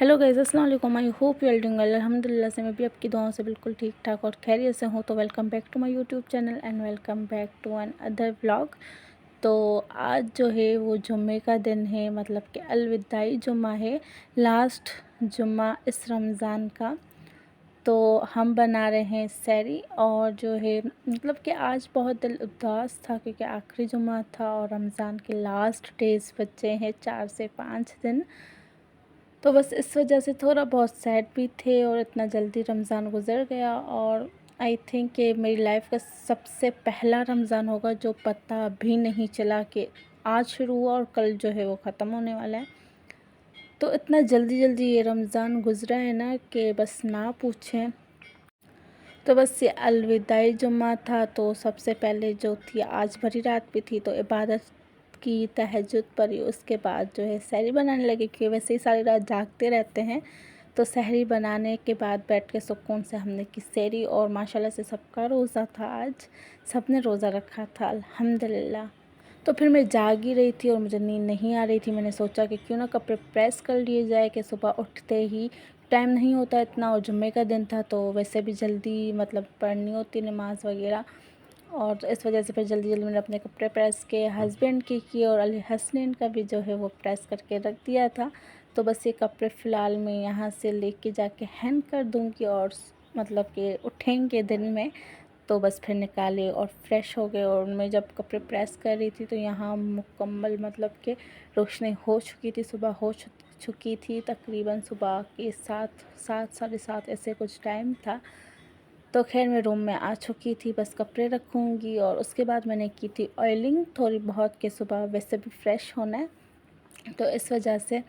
Hello guys, अस्सलाम वालेकुम। I hope you are doing well. अल्हम्दुलिल्लाह से मैं भी आपकी दुआओं से बिल्कुल ठीक ठाक और खैरियत से हूँ। तो welcome back to my YouTube channel and welcome back to another vlog. तो आज जो है वो जुम्मे का दिन है, मतलब कि अलविदाई जुम्मा है, लास्ट जुम्मा इस रमज़ान का। तो हम बना रहे हैं सहरी और जो है मतलब कि आज बहुत दिल उदास था क्योंकि आखिरी जुम्मा था और रमज़ान के लास्ट डेज़ बचे हैं 4 से 5 दिन। तो बस इस वजह से थोड़ा बहुत सैड भी थे और इतना जल्दी रमज़ान गुज़र गया। और आई थिंक कि मेरी लाइफ का सबसे पहला रमज़ान होगा जो पता भी नहीं चला कि आज शुरू हुआ और कल जो है वो ख़त्म होने वाला है। तो इतना जल्दी जल्दी ये रमज़ान गुज़रा है ना कि बस ना पूछें। तो बस ये अलविदाई जुम्मा था। तो सबसे पहले जो थी आज भरी रात भी थी, तो इबादत की, तहज्जुद पढ़ी, उसके बाद जो है सहरी बनाने लगे क्योंकि वैसे ही सारी रात जागते रहते हैं। तो सहरी बनाने के बाद बैठ के सुकून से हमने की सहरी और माशाल्लाह से सबका रोज़ा था आज, सबने रोज़ा रखा था अल्हम्दुलिल्लाह। तो फिर मैं जाग ही रही थी और मुझे नींद नहीं आ रही थी। मैंने सोचा कि क्यों ना कपड़े प्रेस कर लिए जाए कि सुबह उठते ही टाइम नहीं होता इतना, और जुम्मे का दिन था तो वैसे भी जल्दी मतलब पढ़नी होती नमाज़ वगैरह। और इस वजह से फिर जल्दी जल्दी मैंने अपने कपड़े प्रेस किए, हस्बैंड की किए और अली हसनैन का भी जो है वो प्रेस करके रख दिया था। तो बस ये कपड़े फ़िलहाल मैं यहाँ से लेके जाके हैंग कर दूँगी और मतलब कि उठेंगे दिन में तो बस फिर निकाले और फ्रेश हो गए। और मैं जब कपड़े प्रेस कर रही थी तो यहाँ मुकम्मल मतलब कि रोशनी हो चुकी थी, सुबह हो चुकी थी, तकरीबन सुबह के 7 साढ़े 7 ऐसे कुछ टाइम था। तो खैर मैं रूम में आ चुकी थी, बस कपड़े रखूँगी और उसके बाद मैंने की थी ऑयलिंग थोड़ी बहुत कि सुबह वैसे भी फ़्रेश होना है, तो इस वजह से।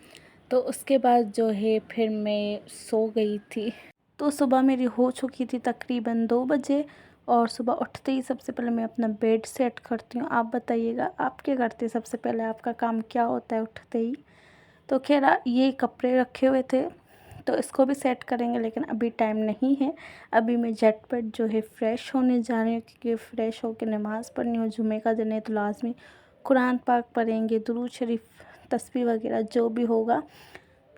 तो उसके बाद जो है फिर मैं सो गई थी। तो सुबह मेरी हो चुकी थी तकरीबन 2 बजे और सुबह उठते ही सबसे पहले मैं अपना बेड सेट करती हूँ। आप बताइएगा आप क्या करते हैं? सबसे पहले आपका काम क्या होता है उठते ही? तो खैर ये कपड़े रखे हुए थे तो इसको भी सेट करेंगे, लेकिन अभी टाइम नहीं है। अभी मैं झटपट जो है फ़्रेश होने जा रही हूँ क्योंकि फ़्रेश होकर नमाज़ पढ़नी हो। जुम्मे का दिन है तो लाज़मी कुरान पाक पढ़ेंगे, दुरूद शरीफ, तस्बीह वगैरह जो भी होगा।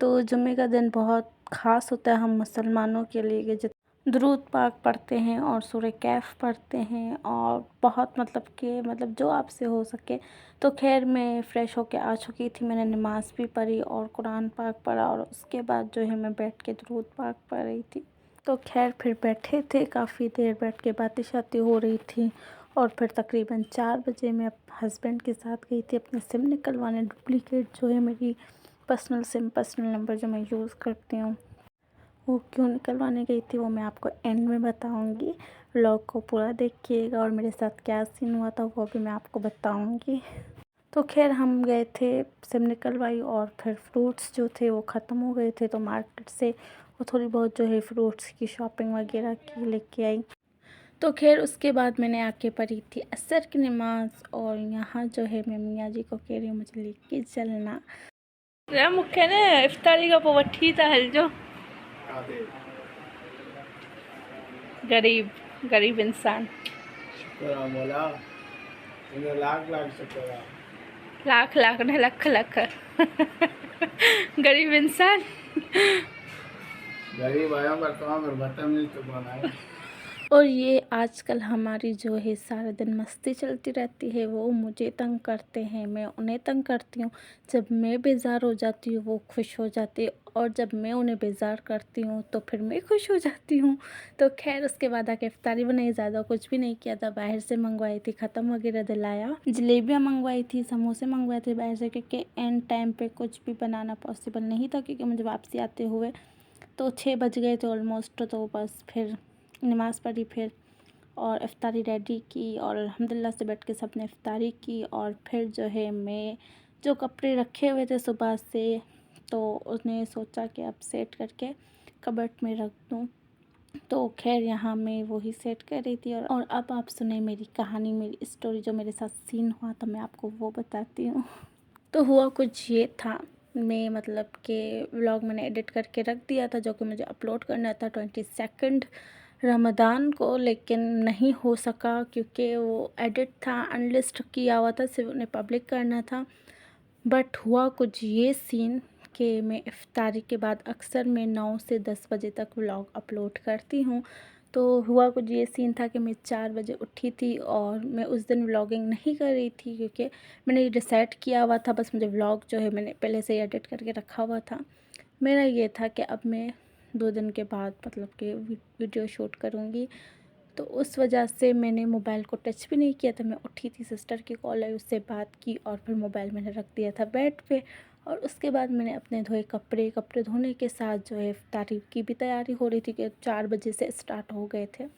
तो जुम्मे का दिन बहुत ख़ास होता है हम मुसलमानों के लिए कि दुरूद पाक पढ़ते हैं और सूरह कैफ़ पढ़ते हैं और बहुत मतलब जो आपसे हो सके। तो खैर मैं फ़्रेश होके आ चुकी थी, मैंने नमाज़ भी पढ़ी और कुरान पाक पढ़ा और उसके बाद जो है मैं बैठ के दुरूद पाक पढ़ रही थी। तो खैर फिर बैठे थे, काफ़ी देर बैठ के बातें शातें हो रही थी और फिर तकरीबन 4 बजे मैं हस्बैंड के साथ गई थी अपनी सिम निकलवाने, डुप्लीकेट जो है मेरी पर्सनल सिम, पर्सनल नंबर जो मैं यूज़ करती हूँ वो क्यों निकलवाने गई थी वो मैं आपको एंड में बताऊंगी। व्लॉग को पूरा देखिएगा और मेरे साथ क्या सीन हुआ था वो भी मैं आपको बताऊंगी। तो खैर हम गए थे, सिम निकलवाई और फिर फ्रूट्स जो थे वो ख़त्म हो गए थे तो मार्केट से वो थोड़ी बहुत जो है फ्रूट्स की शॉपिंग वगैरह की लेके आई। तो खैर उसके बाद मैंने आके पढ़ी थी असर की नमाज़ और यहाँ जो है मैं मियाँ जी को कह रही हूँ मुझे लेके चलना। मुख्य ने इफ्तारी का पोवठी था हल जो गरीब गरीब इंसान। लाख लाख शुक्र, लाख लाख ने लख लख गरीब इंसान। गरीब आया करता हूँ, बर्तन नहीं तो बनाए। और ये आजकल हमारी जो है सारा दिन मस्ती चलती रहती है, वो मुझे तंग करते हैं, मैं उन्हें तंग करती हूँ। जब मैं बेजार हो जाती हूँ वो खुश हो जाती है और जब मैं उन्हें बेजार करती हूँ तो फिर मैं खुश हो जाती हूँ। तो खैर उसके बाद आके इफ्तारी बनाई, ज़्यादा कुछ भी नहीं किया था, बाहर से मंगवाई थी, ख़त्म वगैरह दिलाया, जलेबियाँ मंगवाई थी, समोसे मंगवाए थे बाहर से क्योंकि एंड टाइम पे कुछ भी बनाना पॉसिबल नहीं था क्योंकि मुझे वापसी आते हुए तो 6 बज गए थे ऑलमोस्ट। तो बस फिर नमाज़ पढ़ी फिर और इफ्तारी रेडी की और अल्हम्दुलिल्लाह से बैठ के सब ने इफ्तारी की। और फिर जो है मैं जो कपड़े रखे हुए थे सुबह से तो उसने सोचा कि अब सेट करके कबर्ट में रख दूँ। तो खैर यहाँ मैं वही सेट कर रही थी और अब आप सुने मेरी कहानी, मेरी स्टोरी, जो मेरे साथ सीन हुआ था मैं आपको वो बताती हूँ। तो हुआ कुछ ये था, मैं मतलब कि व्लॉग मैंने एडिट करके रख दिया था जो कि मुझे अपलोड करना था 22 रमज़ान को, लेकिन नहीं हो सका क्योंकि वो एडिट था, अनलिस्ट किया हुआ था, सिर्फ उन्हें पब्लिक करना था। बट हुआ कुछ ये सीन कि मैं इफ्तारी के बाद अक्सर मैं 9 से 10 बजे तक व्लॉग अपलोड करती हूँ। तो हुआ कुछ ये सीन था कि मैं 4 बजे उठी थी और मैं उस दिन व्लॉगिंग नहीं कर रही थी, क्योंकि मैंने ये डिसाइड किया हुआ था, बस मुझे व्लॉग जो है मैंने पहले से ही एडिट करके रखा हुआ था। मेरा ये था कि अब मैं 2 दिन के बाद मतलब कि वीडियो शूट करूँगी। तो उस वजह से मैंने मोबाइल को टच भी नहीं किया था। मैं उठी थी, सिस्टर की कॉल आई, उससे बात की और फिर मोबाइल मैंने रख दिया था बेड पे। और उसके बाद मैंने अपने धोए कपड़े धोने के साथ जो है इफ्तारी की भी तैयारी हो रही थी कि 4 बजे से स्टार्ट हो गए थे।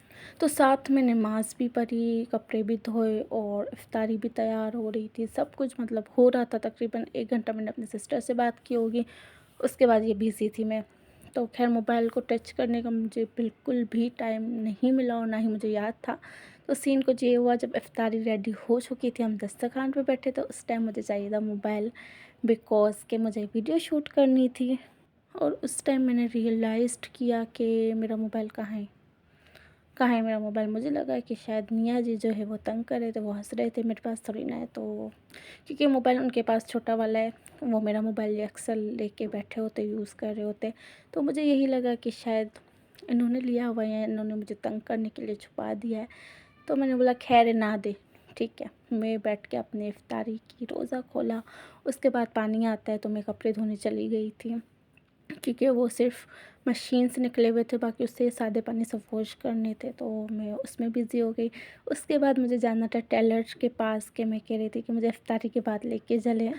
तो साथ में नमाज़ भी पढ़ी, कपड़े भी धोए और इफ्तारी भी तैयार हो रही थी। सब कुछ मतलब हो रहा था। तकरीबन 1 घंटा मैंने अपनी सिस्टर से बात की होगी। उसके बाद ये बिज़ी थी मैं। तो खैर मोबाइल को टच करने का मुझे बिल्कुल भी टाइम नहीं मिला और ना ही मुझे याद था। तो सीन कुछ ये हुआ, जब इफ्तारी रेडी हो चुकी थी, हम दस्तरखान पे बैठे, तो उस टाइम मुझे चाहिए था मोबाइल, बिकॉज़ कि मुझे वीडियो शूट करनी थी। और उस टाइम मैंने रियलाइज़्ड किया कि मेरा मोबाइल कहाँ है मेरा मोबाइल। मुझे लगा कि शायद मियाँ जी जो है वो तंग कर रहे थे, वो हंस रहे थे, मेरे पास थोड़ी ना है। तो क्योंकि मोबाइल उनके पास छोटा वाला है, वो मेरा मोबाइल ये अक्सर लेके बैठे होते, यूज़ कर रहे होते। तो मुझे यही लगा कि शायद इन्होंने लिया हुआ है, इन्होंने मुझे तंग करने के लिए छुपा दिया है। तो मैंने बोला खैर ना दे, ठीक है। मैं बैठ के अपने इफ्तारी की, रोज़ा खोला। उसके बाद पानी आता है तो मैं कपड़े धोने चली गई थी, क्योंकि वो सिर्फ मशीन से निकले हुए थे, बाकी उससे सादे पानी से वॉश करने थे, तो मैं उसमें बिज़ी हो गई। उसके बाद मुझे जाना था टेलर के पास, कि मैं कह रही थी कि मुझे इफ्तारी के बाद लेके चले।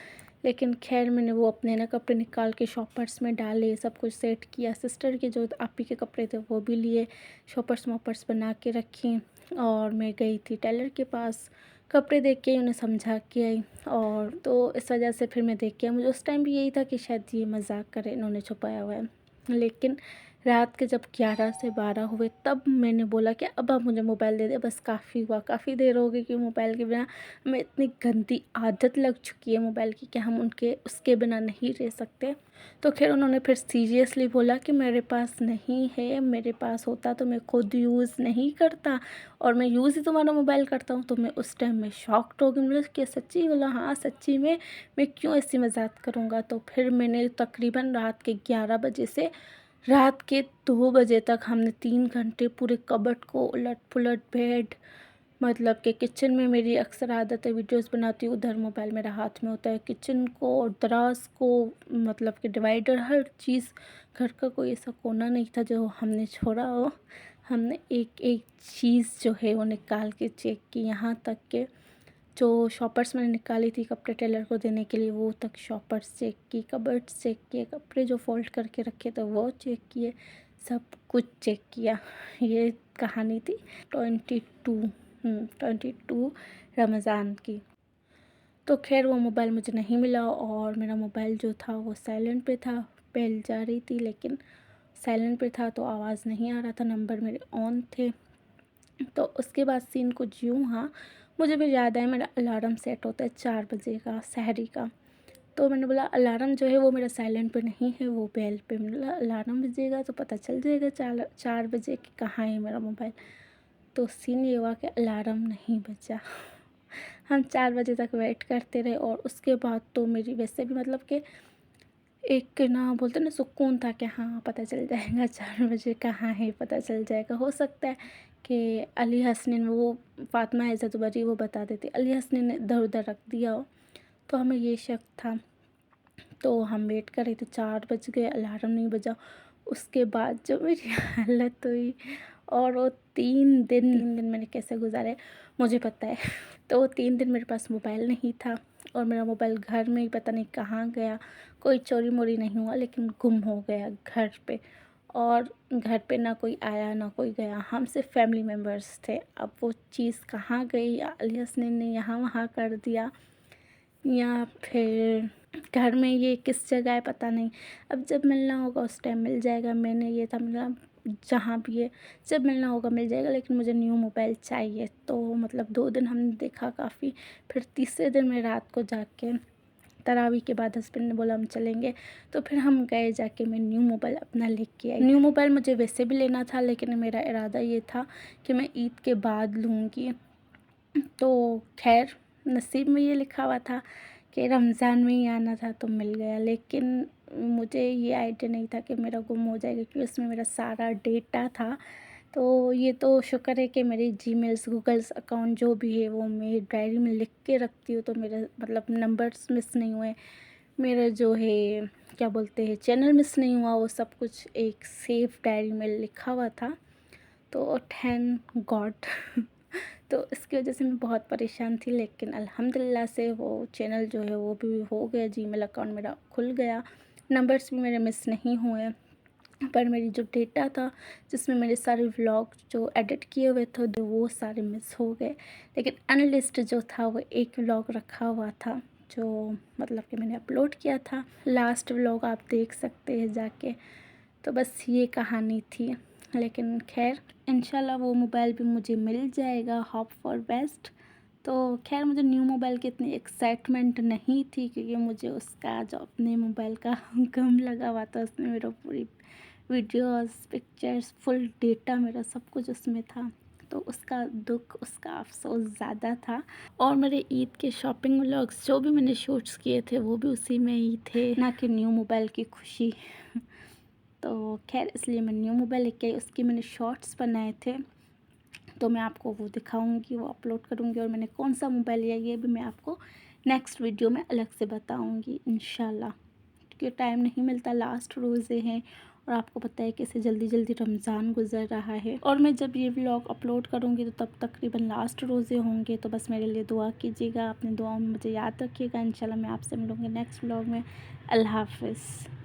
लेकिन खैर मैंने वो अपने ना कपड़े निकाल के शॉपर्स में डाले, सब कुछ सेट किया। सिस्टर के जो आपी के कपड़े थे वो भी लिए, शॉपर्स वॉपर्स बना के रखी। और मैं गई थी टेलर के पास, कपड़े देख के उन्हें समझा के आई। और तो इस वजह से फिर मैं देख के आई। मुझे उस टाइम भी यही था कि शायद ये मजाक करे, इन्होंने छुपाया हुआ है। लेकिन रात के जब 11 से 12 हुए, तब मैंने बोला कि अब आप मुझे मोबाइल दे दे, बस काफ़ी हुआ, काफ़ी देर हो गई कि मोबाइल के बिना हमें इतनी गंदी आदत लग चुकी है मोबाइल की कि हम उसके बिना नहीं रह सकते। तो खैर उन्होंने फिर सीरियसली बोला कि मेरे पास नहीं है, मेरे पास होता तो मैं खुद यूज़ नहीं करता, और मैं यूज़ ही तुम्हारा मोबाइल करता हूँ। तो मैं उस टाइम में शॉक्ड हो गई। मुझे कि सच्ची? बोला हाँ सच्ची में, मैं क्यों ऐसी मजाक करूँगा। तो फिर मैंने तकरीबन रात के 11 बजे से रात के 2 बजे तक हमने 3 घंटे पूरे कबर्ड को उलट पुलट, बेड, मतलब कि किचन में मेरी अक्सर आदत है वीडियोस बनाती हूँ, उधर मोबाइल मेरा हाथ में होता है। किचन को और दराज को, मतलब कि डिवाइडर, हर चीज़, घर का कोई ऐसा कोना नहीं था जो हमने छोड़ा हो। हमने एक एक चीज़ जो है वो निकाल के चेक की, यहाँ तक कि जो शॉपर्स मैंने निकाली थी कपड़े टेलर को देने के लिए, वो तक शॉपर्स चेक की, कबर्ड्स चेक किए, कपड़े जो फोल्ड करके रखे थे वो चेक किए, सब कुछ चेक किया। ये कहानी थी 22 रमज़ान की। तो खैर वो मोबाइल मुझे नहीं मिला, और मेरा मोबाइल जो था वो साइलेंट पे था। बेल जा रही थी लेकिन साइलेंट पे था, तो आवाज़ नहीं आ रहा था, नंबर मेरे ऑन थे। तो उसके बाद सीन कुछ यूँ, हाँ मुझे भी याद आया, मेरा अलार्म सेट होता है 4 बजे का, सहरी का। तो मैंने बोला अलार्म जो है वो मेरा साइलेंट पे नहीं है, वो बेल पे। मैंने बोला अलार्म बजेगा तो पता चल जाएगा 4 बजे कि कहाँ है मेरा मोबाइल। तो सीन ये हुआ कि अलार्म नहीं बजा। हम 4 बजे तक वेट करते रहे, और उसके बाद तो मेरी वैसे भी मतलब कि एक ना बोलते ना सुकून था कि हाँ पता चल जाएगा 4 बजे कहाँ है, पता चल जाएगा। हो सकता है कि अली हसनैन, वो फातिमा इज़्ज़त बरी, वो बता देती, अली हसनैन ने इधर उधर रख दिया हो, तो हमें ये शक था। तो हम वेट कर रहे थे, 4 बज गए, अलार्म नहीं बजा। उसके बाद जो मेरी हालत हुई, और वो 3 दिन मैंने कैसे गुजारे मुझे पता है। तो वो 3 दिन मेरे पास मोबाइल नहीं था, और मेरा मोबाइल घर में ही पता नहीं कहाँ गया। कोई चोरी मोरी नहीं हुआ, लेकिन गुम हो गया घर पे। और घर पे ना कोई आया ना कोई गया, हम सिर्फ फैमिली मेम्बर्स थे। अब वो चीज़ कहाँ गई, या अली हसनैन ने यहाँ वहाँ कर दिया, या फिर घर में ये किस जगह है पता नहीं। अब जब मिलना होगा उस टाइम मिल जाएगा। मैंने ये था, मतलब जहाँ भी है, जब मिलना होगा मिल जाएगा, लेकिन मुझे न्यू मोबाइल चाहिए। तो मतलब 2 दिन हमने देखा काफ़ी। फिर तीसरे दिन मैं रात को जाके, तरावी के बाद हस्बैंड ने बोला हम चलेंगे, तो फिर हम गए, जाके मैं न्यू मोबाइल अपना लेके आई। न्यू मोबाइल मुझे वैसे भी लेना था, लेकिन मेरा इरादा ये था कि मैं ईद के बाद लूँगी। तो खैर नसीब में ये लिखा हुआ था कि रमज़ान में ही आना था, तो मिल गया। लेकिन मुझे ये आइडिया नहीं था कि मेरा गुम हो जाएगा, क्योंकि उसमें मेरा सारा डेटा था। तो ये तो शुक्र है कि मेरे जीमेल्स, गूगल्स अकाउंट जो भी है वो मैं डायरी में लिख के रखती हूँ, तो मेरे मतलब नंबर्स मिस नहीं हुए, मेरा जो है क्या बोलते हैं चैनल मिस नहीं हुआ, वो सब कुछ एक सेफ डायरी में लिखा हुआ था। तो थैंक गॉड तो इसकी वजह से मैं बहुत परेशान थी, लेकिन अल्हम्दुलिल्लाह से वो चैनल जो है वो भी हो गया, जीमेल अकाउंट मेरा खुल गया, नंबर्स भी मेरे मिस नहीं हुए। पर मेरी जो डेटा था, जिसमें मेरे सारे व्लॉग जो एडिट किए हुए थे वो सारे मिस हो गए। लेकिन अनलिस्ट जो था वो एक व्लॉग रखा हुआ था, जो मतलब कि मैंने अपलोड किया था, लास्ट व्लॉग आप देख सकते हैं जाके। तो बस ये कहानी थी, लेकिन खैर इंशाल्लाह वो मोबाइल भी मुझे मिल जाएगा, होप फॉर बेस्ट। तो खैर मुझे न्यू मोबाइल की इतनी एक्साइटमेंट नहीं थी, क्योंकि मुझे उसका जो अपने मोबाइल का गम लगा हुआ था, उसमें मेरा पूरी वीडियोस, पिक्चर्स, फुल डेटा मेरा सब कुछ उसमें था, तो उसका दुख, उसका अफसोस ज़्यादा था। और मेरे ईद के शॉपिंग व्लॉग्स जो भी मैंने शूट्स किए थे वो भी उसी में ही थे, ना कि न्यू मोबाइल की खुशी। तो खैर इसलिए मैं न्यू मोबाइल लेके आई, उसके मैंने शॉर्ट्स बनाए थे, तो मैं आपको वो दिखाऊंगी, वो अपलोड करूंगी। और मैंने कौन सा मोबाइल लिया ये भी मैं आपको नेक्स्ट वीडियो में अलग से बताऊंगी इंशाल्लाह, क्योंकि टाइम नहीं मिलता, लास्ट रोज़े हैं और आपको पता है कैसे जल्दी जल्दी रमज़ान गुजर रहा है। और मैं जब ये व्लॉग अपलोड करूँगी तो तब तकरीबन लास्ट रोज़े होंगे, तो बस मेरे लिए दुआ कीजिएगा, अपनी दुआओं में मुझे याद रखिएगा। इंशाल्लाह मैं आपसे मिलूँगी नेक्स्ट व्लॉग में। अल्लाह हाफ़िज़।